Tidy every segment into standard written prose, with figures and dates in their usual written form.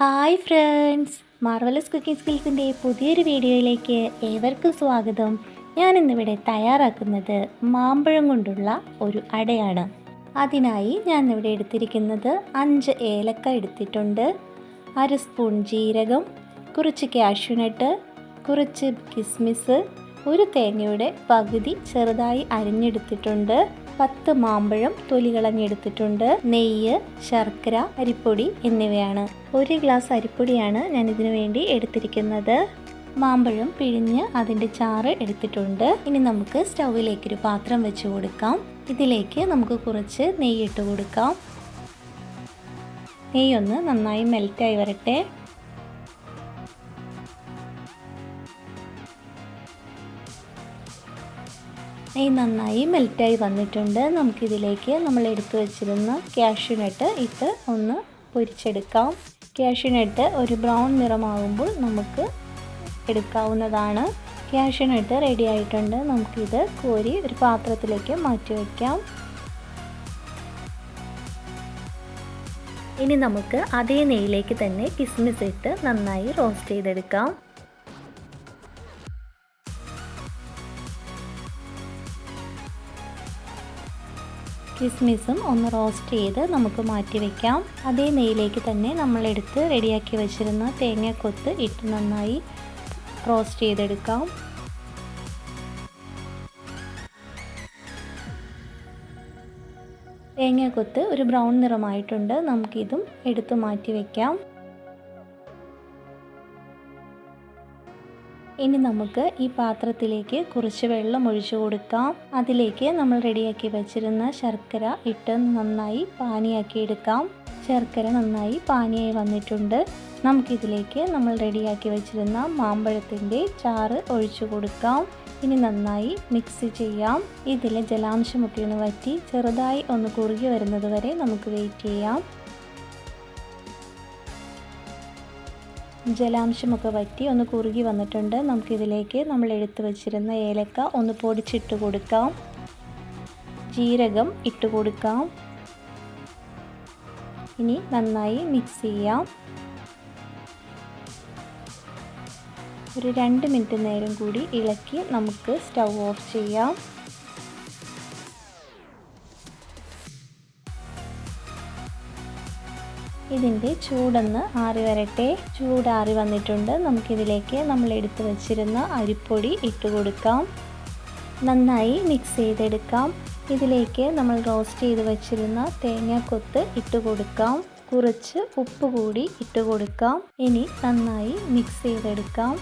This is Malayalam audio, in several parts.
ഹായ് ഫ്രണ്ട്സ്, മാർവലസ് കുക്കിംഗ് സ്കിൽസിൻ്റെ പുതിയൊരു വീഡിയോയിലേക്ക് ഏവർക്കും സ്വാഗതം. ഞാനിന്നിവിടെ തയ്യാറാക്കുന്നത് മാമ്പഴം കൊണ്ടുള്ള ഒരു അടയാണ്. അതിനായി ഞാനിവിടെ എടുത്തിരിക്കുന്നത് 5 ഏലക്ക എടുത്തിട്ടുണ്ട്, 1 സ്പൂൺ ജീരകം, കുറച്ച് കാഷ്യൂനട്ട്, കുറച്ച് കിസ്മിസ്, ഒരു തേങ്ങയുടെ പകുതി ചെറുതായി അരിഞ്ഞെടുത്തിട്ടുണ്ട്, 10 മാമ്പഴം തൊലി കളഞ്ഞെടുത്തിട്ടുണ്ട്, നെയ്യ്, ശർക്കര, അരിപ്പൊടി എന്നിവയാണ്. 1 ഗ്ലാസ് അരിപ്പൊടിയാണ് ഞാൻ ഇതിനു വേണ്ടി എടുത്തിരിക്കുന്നത്. മാമ്പഴം പിഴിഞ്ഞ് അതിൻ്റെ ചാറ് എടുത്തിട്ടുണ്ട്. ഇനി നമുക്ക് സ്റ്റൗവിലേക്കൊരു പാത്രം വെച്ച് കൊടുക്കാം. ഇതിലേക്ക് നമുക്ക് കുറച്ച് നെയ്യ് ഇട്ട് കൊടുക്കാം. നെയ്യൊന്ന് നന്നായി മെൽറ്റായി വരട്ടെ. നെയ്യ് നന്നായി മെൽറ്റായി വന്നിട്ടുണ്ട്. നമുക്കിതിലേക്ക് നമ്മൾ എടുത്തു വെച്ചിരുന്ന കാഷ്യൂനട്ട് ഇട്ട് ഒന്ന് പൊരിച്ചെടുക്കാം. കാഷ്യൂനട്ട് ഒരു ബ്രൗൺ നിറമാകുമ്പോൾ നമുക്ക് എടുക്കാവുന്നതാണ്. കാഷ്യൂനട്ട് റെഡി ആയിട്ടുണ്ട്. നമുക്കിത് കോരി ഒരു പാത്രത്തിലേക്ക് മാറ്റി വയ്ക്കാം. ഇനി നമുക്ക് അതേ നെയ്യിലേക്ക് തന്നെ കിസ്മിസ് ഇട്ട് നന്നായി റോസ്റ്റ് ചെയ്തെടുക്കാം. കിസ്മിസും ഒന്ന് റോസ്റ്റ് ചെയ്ത് നമുക്ക് മാറ്റി വയ്ക്കാം. അതേ നെയ്യിലേക്ക് തന്നെ നമ്മളെടുത്ത് റെഡിയാക്കി വെച്ചിരുന്ന തേങ്ങാക്കൊത്ത് ഇട്ട് നന്നായി റോസ്റ്റ് ചെയ്തെടുക്കാം. തേങ്ങാക്കൊത്ത് ഒരു ബ്രൗൺ നിറമായിട്ടുണ്ട്. നമുക്കിതും എടുത്ത് മാറ്റി വയ്ക്കാം. ഇനി നമുക്ക് ഈ പാത്രത്തിലേക്ക് കുറച്ച് വെള്ളം ഒഴിച്ചു കൊടുക്കാം. അതിലേക്ക് നമ്മൾ റെഡിയാക്കി വെച്ചിരുന്ന ശർക്കര ഇട്ട് നന്നായി പാനിയാക്കി എടുക്കാം. ശർക്കര നന്നായി പാനിയായി വന്നിട്ടുണ്ട്. നമുക്കിതിലേക്ക് നമ്മൾ റെഡിയാക്കി വെച്ചിരുന്ന മാമ്പഴത്തിൻ്റെ ചാറ് ഒഴിച്ചു കൊടുക്കാം. ഇനി നന്നായി മിക്സ് ചെയ്യാം. ഇതിലെ ജലാംശമൊക്കെ ഒന്ന് വറ്റി ചെറുതായി ഒന്ന് കുറുകി വരുന്നത് വരെ നമുക്ക് വെയിറ്റ് ചെയ്യാം. ജലാംശമൊക്കെ വറ്റി ഒന്ന് കുറുകി വന്നിട്ടുണ്ട്. നമുക്കിതിലേക്ക് നമ്മൾ എടുത്തു വച്ചിരുന്ന ഏലക്ക ഒന്ന് പൊടിച്ചിട്ട് കൊടുക്കാം. ജീരകം ഇട്ട് കൊടുക്കാം. ഇനി നന്നായി മിക്സ് ചെയ്യാം. ഒരു 2 മിനിറ്റ് നേരം കൂടി ഇളക്കി നമുക്ക് സ്റ്റൗ ഓഫ് ചെയ്യാം. ഇതിൻ്റെ ചൂടൊന്ന് ആറി വരട്ടെ. ചൂടാറി വന്നിട്ടുണ്ട്. നമുക്കിതിലേക്ക് നമ്മൾ എടുത്തു വച്ചിരുന്ന അരിപ്പൊടി ഇട്ട് കൊടുക്കാം. നന്നായി മിക്സ് ചെയ്തെടുക്കാം. ഇതിലേക്ക് നമ്മൾ റോസ്റ്റ് ചെയ്ത് വച്ചിരുന്ന തേങ്ങാക്കൊത്ത് ഇട്ട് കൊടുക്കാം. കുറച്ച് ഉപ്പ് കൂടി ഇട്ട് കൊടുക്കാം. ഇനി നന്നായി മിക്സ് ചെയ്തെടുക്കാം.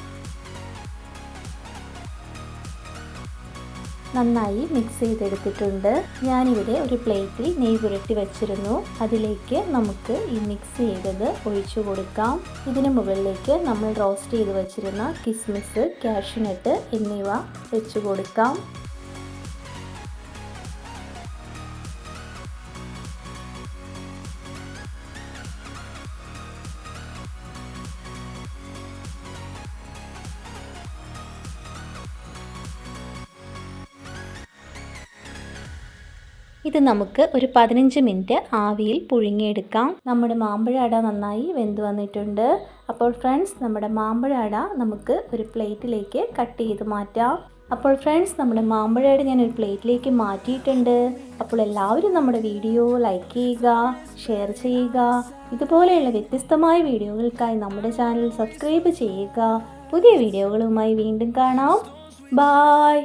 നന്നായി മിക്സ് ചെയ്തെടുത്തിട്ടുണ്ട്. ഞാനിവിടെ ഒരു പ്ലേറ്റിൽ നെയ്യ് പുരട്ടി വെച്ചിരുന്നു. അതിലേക്ക് നമുക്ക് ഈ മിക്സ് ചെയ്തത് ഒഴിച്ചു കൊടുക്കാം. ഇതിന് മുകളിലേക്ക് നമ്മൾ റോസ്റ്റ് ചെയ്ത് വെച്ചിരുന്ന കിസ്മിസ്, കാഷ്യൂനട്ട് എന്നിവ വെച്ച് കൊടുക്കാം. ഇത് നമുക്ക് ഒരു 15 മിനിറ്റ് ആവിയിൽ പുഴുങ്ങിയെടുക്കാം. നമ്മുടെ മാമ്പഴ അട നന്നായി വെന്ത് വന്നിട്ടുണ്ട്. അപ്പോൾ ഫ്രണ്ട്സ്, നമ്മുടെ മാമ്പഴ അട നമുക്ക് ഒരു പ്ലേറ്റിലേക്ക് കട്ട് ചെയ്ത് മാറ്റാം. നമ്മുടെ മാമ്പഴ അട ഞാൻ ഒരു പ്ലേറ്റിലേക്ക് മാറ്റിയിട്ടുണ്ട്. അപ്പോൾ എല്ലാവരും നമ്മുടെ വീഡിയോ ലൈക്ക് ചെയ്യുക, ഷെയർ ചെയ്യുക. ഇതുപോലെയുള്ള വ്യത്യസ്തമായ വീഡിയോകൾക്കായി നമ്മുടെ ചാനൽ സബ്സ്ക്രൈബ് ചെയ്യുക. പുതിയ വീഡിയോകളുമായി വീണ്ടും കാണാം. ബായ്.